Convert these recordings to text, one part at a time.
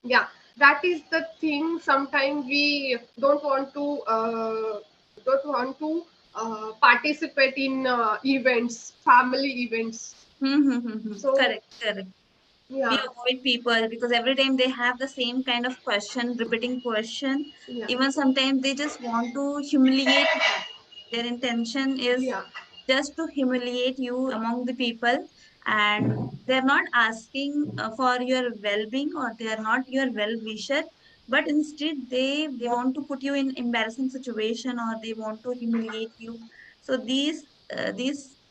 Yeah, that is the thing. Sometimes we don't want to participate in events, family events. So Correct, correct. We yeah, avoid people because every time they have the same kind of question, repeating question. yeah, Even sometimes they just want to humiliate you. Their intention is yeah, just to humiliate you among the people, and they're not asking for your well-being, or they are not your well-wisher, but instead they want to put you in embarrassing situation, or they want to humiliate you. So these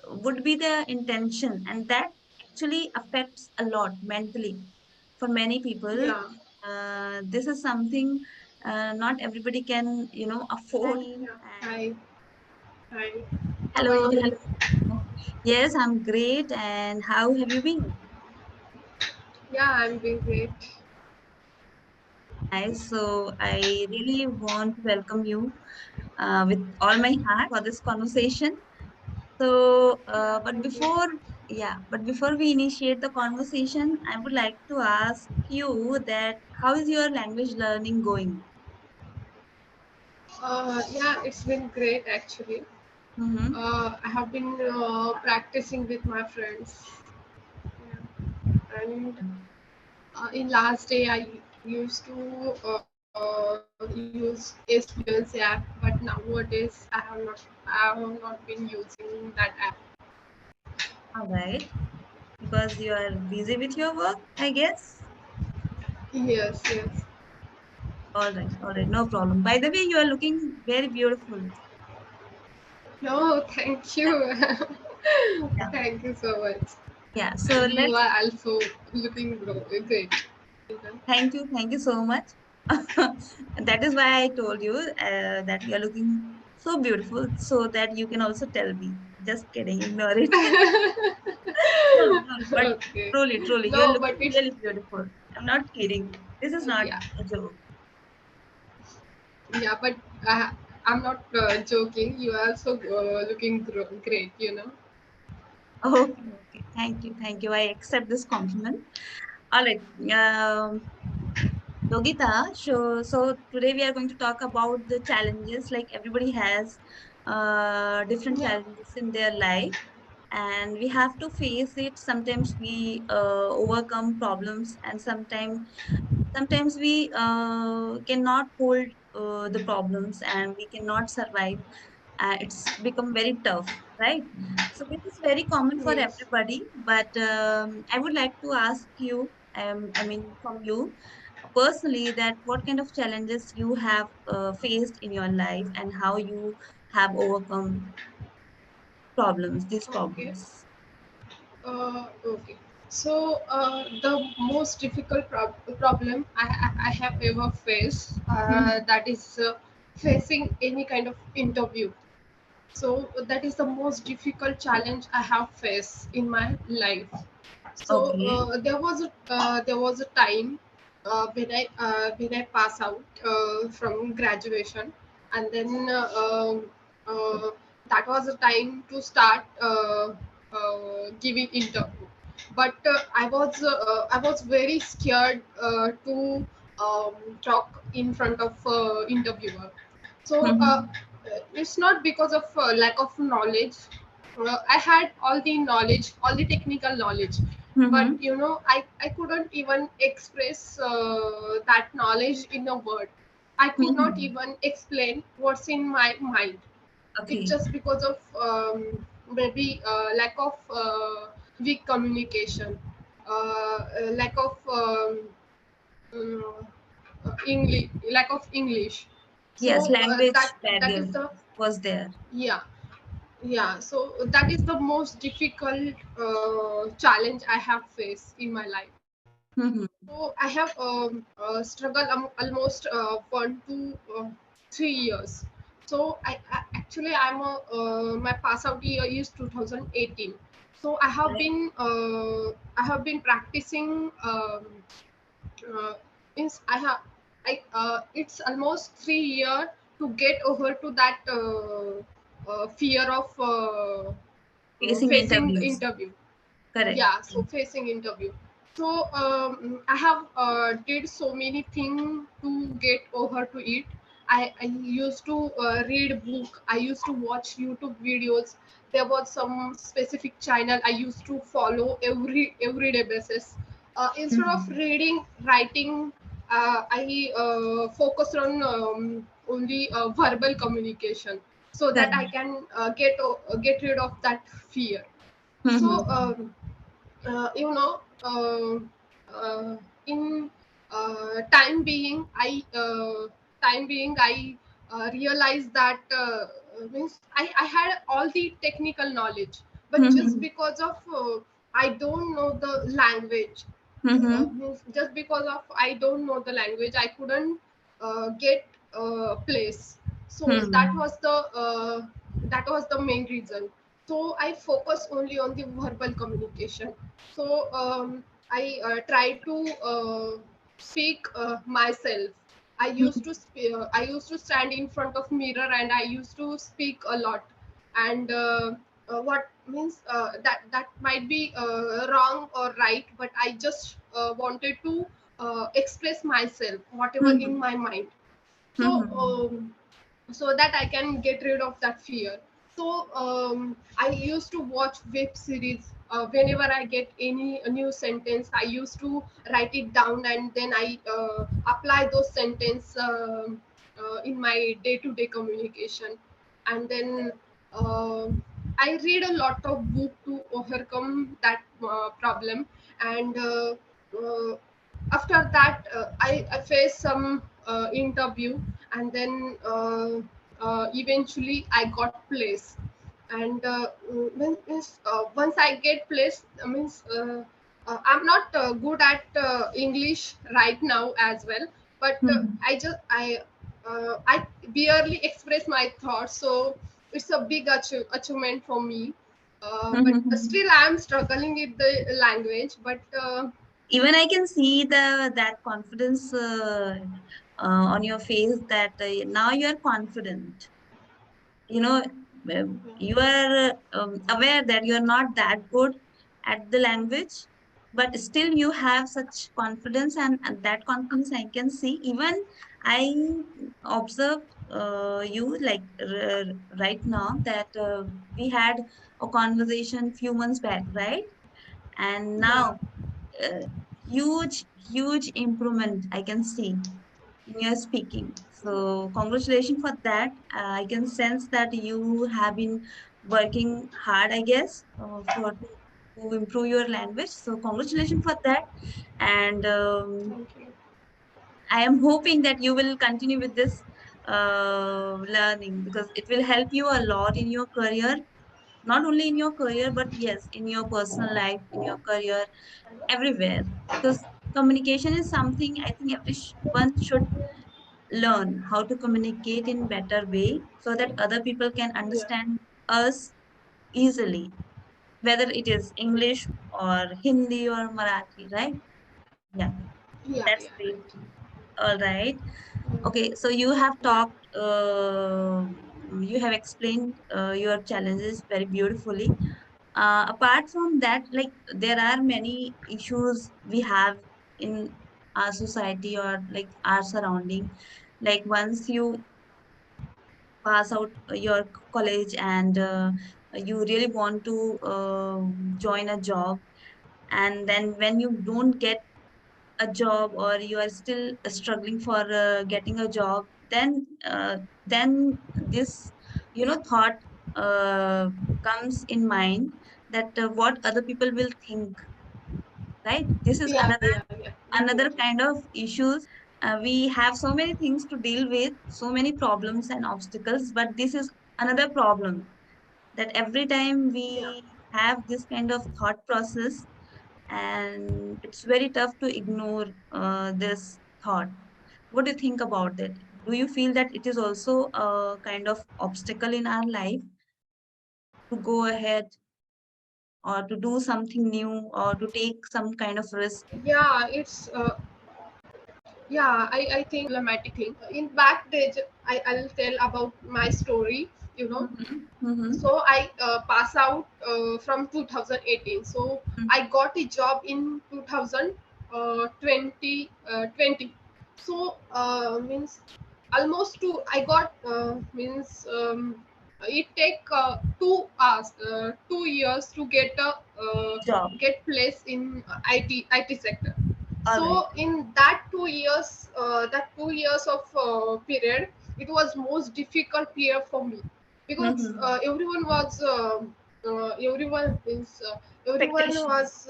would be the intention, and that actually affects a lot mentally for many people. yeah, This is something not everybody can afford. yeah. And Hi, hi. How are hello, you? hello. Yes, I'm great. And how have you been? Yeah, I'm doing great. Nice. So I really want to welcome you with all my heart for this conversation. So, Yeah, thank you. but before we initiate the conversation, I would like to ask you that how is your language learning going? Yeah, it's been great actually. Mm-hmm. I have been practicing with my friends. Yeah. And in last day, I used to use aspirant app, but nowadays I have not been using that app. All right. Because you are busy with your work, I guess. Yes, yes. All right, no problem. By the way, you are looking very beautiful. No, thank you. Yeah. Thank you so much. Yeah. So You let's are also looking great. thank you so much. That is why I told you that you are looking so beautiful, so that you can also tell me. Just kidding, ignore it. No, no, but Okay. truly, you are No, but looking it's really beautiful. I'm not kidding. This is not yeah, a joke. yeah. But I'm not joking. You are also looking great. You know. Okay, okay. Thank you. I accept this compliment. All right. Yogita, so today we are going to talk about the challenges. Like everybody has different Yeah. challenges in their life, and we have to face it. Sometimes we overcome problems, and sometimes we cannot hold the problems, and we cannot survive. It's become very tough, right? So this is very common for Yes. everybody. But I would like to ask you, I mean, from you personally, that what kind of challenges you have faced in your life, and how you have overcome these Okay. problems. Okay. So the most difficult problem I have ever faced, Mhm. that is facing any kind of interview. So that is the most difficult challenge I have faced in my life. So Okay. there was a time when I pass out from graduation, and then that was a time to start giving interview. But I was very scared to talk in front of interviewer. So Mhm. it's not because of lack of knowledge. I had all the knowledge, all the technical knowledge, but Mhm. I couldn't even express that knowledge in a word. I could not Mhm. even explain what's in my mind. It's Okay. just because of maybe lack of weak communication, lack of English, lack of English. Yes, So language that barrier is the was there. yeah, yeah. So that is the most difficult challenge I have faced in my life. Mhm. So I have struggled almost 1 to 3 years. So my pass out year is 2018. So Right. I have been practicing. Uh, Means it's almost 3 years to get over to that fear of Facing facing interviews. interview. Correct. Yeah, so facing interview. So I have did so many things to get over to it. I used to read book. I used to watch YouTube videos. There was some specific channel I used to follow everyday basis. Instead of Mhm. reading, writing, I focused on only verbal communication, so that Correct. I can get rid of that fear. So Mhm. uh, you know uh, uh, in time being I realized that means I had all the technical knowledge, but just Mhm. because of I don't know the language, Mhm. means just because of I don't know the language, I couldn't get place. So Mhm. that was the main reason. So I focus only on the verbal communication. So I try to speak myself. I used to stand in front of mirror and I used to speak a lot. And what means that might be wrong or right, but I just wanted to express myself whatever in Mhm. my mind. So Mhm. so that I can get rid of that fear. So I used to watch web series. Whenever I get any new sentence, I used to write it down and then I apply those sentence in my day-to-day communication. And then I read a lot of book to overcome that problem. And after that I faced some interview, and then eventually I got place. And once I get place, means I'm not good at English right now as well, but Mhm. I barely express my thoughts. So it's a big achievement for me. But Mhm. still I'm struggling with the language. But Even I can see that confidence on your face that now you are confident. You know, you are aware that you are not that good at the language, but still you have such confidence, and that confidence I can see. Even I observed you like right now that we had a conversation few months back, right? And yeah, now uh, huge improvement I can see in your speaking. So congratulations for that. I can sense that you have been working hard, I guess, to improve your language. So congratulations for that. And thank you. I am hoping that you will continue with this learning, because it will help you a lot in your career. Not only in your career, but yes, in your personal life, in your career, everywhere. Because communication is something I think everyone should learn how to communicate in better way, so that other people can Yeah, understand us easily, whether it is English or Hindi or Marathi, right? Yeah, yeah, that's great. right. All right. Okay, so you have Yeah, talked, you have explained your challenges very beautifully. Apart from that, like there are many issues we have in our society or like our surrounding. Like once you pass out your college and you really want to join a job, and then when you don't get a job or you are still struggling for getting a job, then this thought uh, comes in mind that what other people will think, right? This is yeah, another yeah, yeah, definitely. kind of issues. We have so many things to deal with, so many problems and obstacles, but this is another problem, that every time Yeah, we have this kind of thought process, and it's very tough to ignore this thought. What do you think about that? Do you feel that it is also a kind of obstacle in our life to go ahead or to do something new or to take some kind of risk? yeah, it's yeah, I think problematic thing. In back days, I'll tell about my story. You know, Mhm, mhm, so I pass out from 2018. So I got a job in 2020. So means almost two. I got means it take 2 hours, 2 years to Job. get place in IT sector. All right. So in that 2 years of period, it was most difficult period for me, because Mm-hmm. everyone is everyone Expectation. was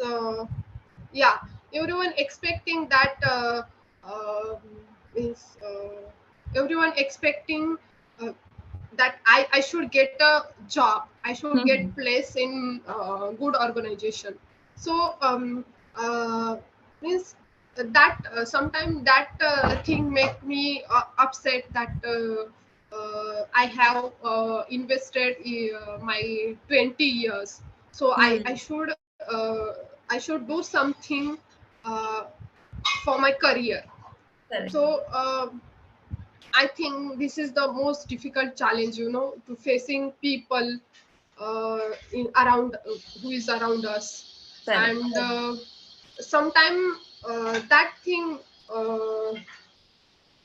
yeah, everyone expecting that uh, is everyone expecting uh, that I should get a job, I should get Mm-hmm. place in good organization. So uh, means that sometimes that thing make me upset that I have invested my 20 years, so Hmm. I should do something uh, for my career. Correct. So I think this is the most difficult challenge, to facing people in around who is around us. Correct. And Correct. sometimes that thing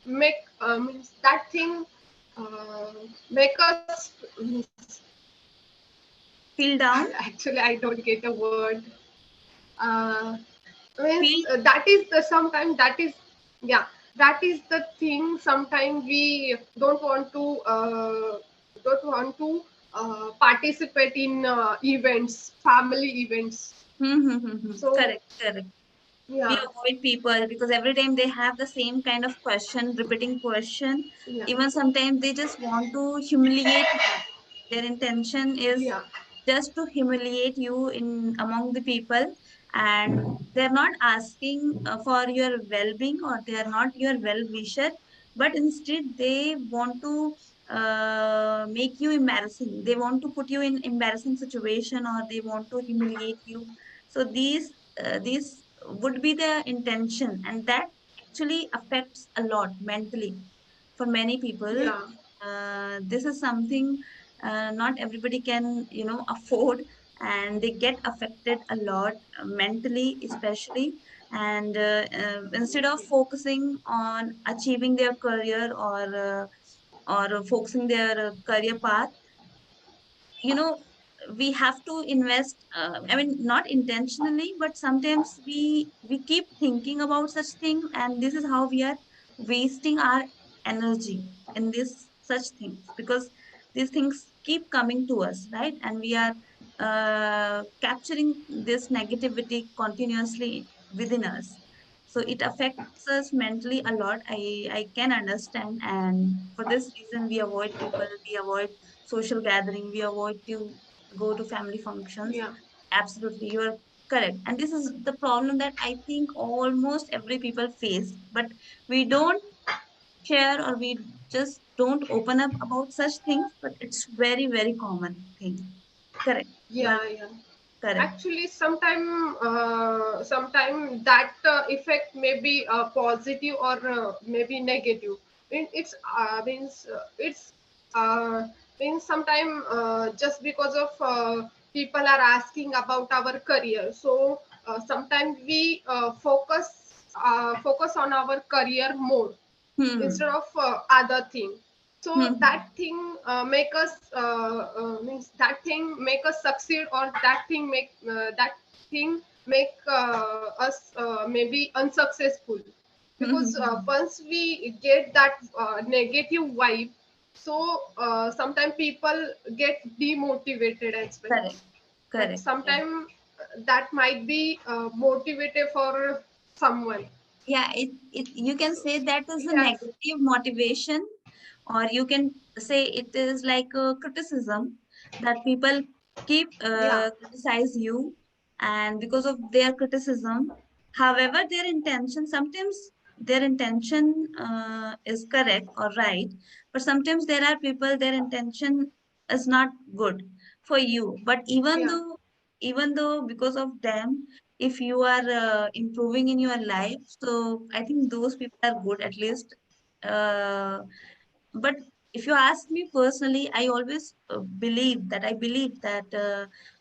make means that thing uh, make us means, Feel down. actually I don't get a word. uh, Means Feel. that is the sometimes that is, yeah, that is the thing. Sometimes we don't want to participate in events, family events. Mm-hmm. So Correct. Correct. We yeah, avoid people because every time they have the same kind of question, repeating question. yeah, Even sometimes they just want to humiliate you. Their intention is yeah, just to humiliate you in among the people, and they're not asking for your well-being, or they are not your well-wisher, but instead they want to make you embarrassing. They want to put you in embarrassing situation, or they want to humiliate you. So these would be the intention, and that actually affects a lot mentally for many people. yeah, This is something not everybody can afford, and they get affected a lot mentally especially. And instead of focusing on achieving their career, or focusing their career path, you know we have to invest, I mean, not intentionally, but sometimes we keep thinking about such things, and this is how we are wasting our energy in this such things, because these things keep coming to us, right? And we are capturing this negativity continuously within us. So it affects us mentally a lot. I can understand, and for this reason we avoid people, we avoid social gathering, we avoid to go to family functions. yeah, Absolutely, you are correct. And this is the problem that I think almost every people face, but we don't share, or we just don't open up about such things, but it's very very common thing. Correct. You are yeah, yeah. correct. Actually, sometime that effect may be positive or maybe negative. It's means it's means sometime just because of people are asking about our career. So sometimes we focus on our career more instead Hmm. of other thing. So Hmm. that thing make us means that thing make us succeed, or that thing make us maybe unsuccessful, because Hmm. once we get that negative vibe, so sometimes people get demotivated as well. Correct. But Correct. Correct. sometimes that might be motivated for someone. Yeah, it you can So say that is a yes, negative motivation, or you can say it is like a criticism, that people keep yeah, criticize you, and because of their criticism, however their intention, sometimes their intention is correct or right, but sometimes there are people their intention is not good for you, but even yeah, though, because of them, if you are improving in your life, so I think those people are good at least. uh, but if you ask me personally, I always believe that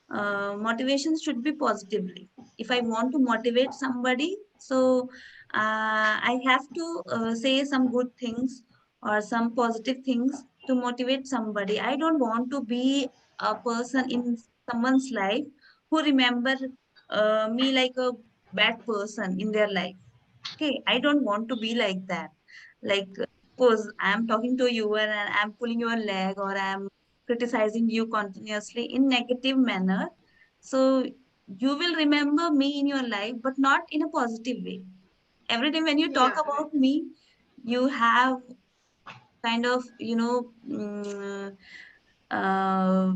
Motivation should be positively. If I want to motivate somebody, so I have to say some good things or some positive things to motivate somebody. I don't want to be a person in someone's life who remember me like a bad person in their life. Okay, I don't want to be like that. Like, suppose I am talking to you and I'm pulling your leg or I'm criticizing you continuously in negative manner. So you will remember me in your life, but not in a positive way. Every time when you talk Yeah, right. about me, you have kind of, uh,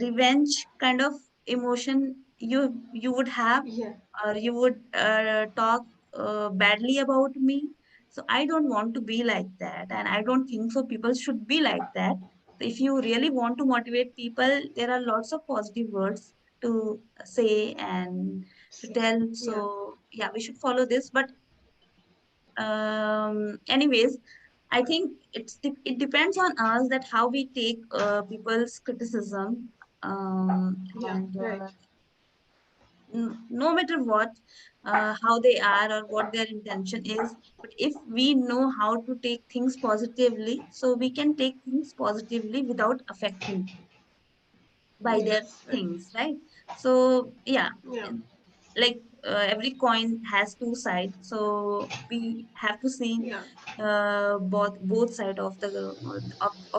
revenge kind of emotion you would have, Yeah. or you would talk badly about me. So I don't want to be like that, and I don't think so people should be like that. So if you really want to motivate people, there are lots of positive words to say and to So, tell. yeah. So yeah, we should follow this. But anyways, I think it depends on us that how we take people's criticism, Yeah, and right. no matter what, how they are or what their intention is. But if we know how to take things positively, so we can take things positively without affecting by their Yes, right. things, right? So yeah, Yeah. like every coin has two sides, so we have to see Yeah. both side of the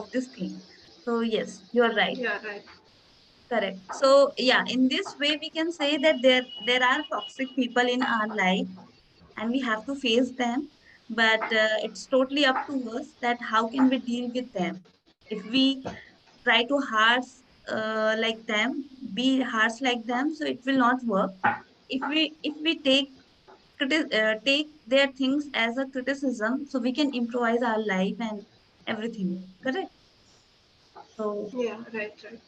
of this thing. So yes, you're right. Yeah, right. Correct. So yeah, in this way we can say that there are toxic people in our life and we have to face them. But it's totally up to us that how can we deal with them. If we try to harsh like them, be harsh like them, so it will not work. If we take their things as a criticism, so we can improvise our life and everything. Correct. So Yeah, right, right.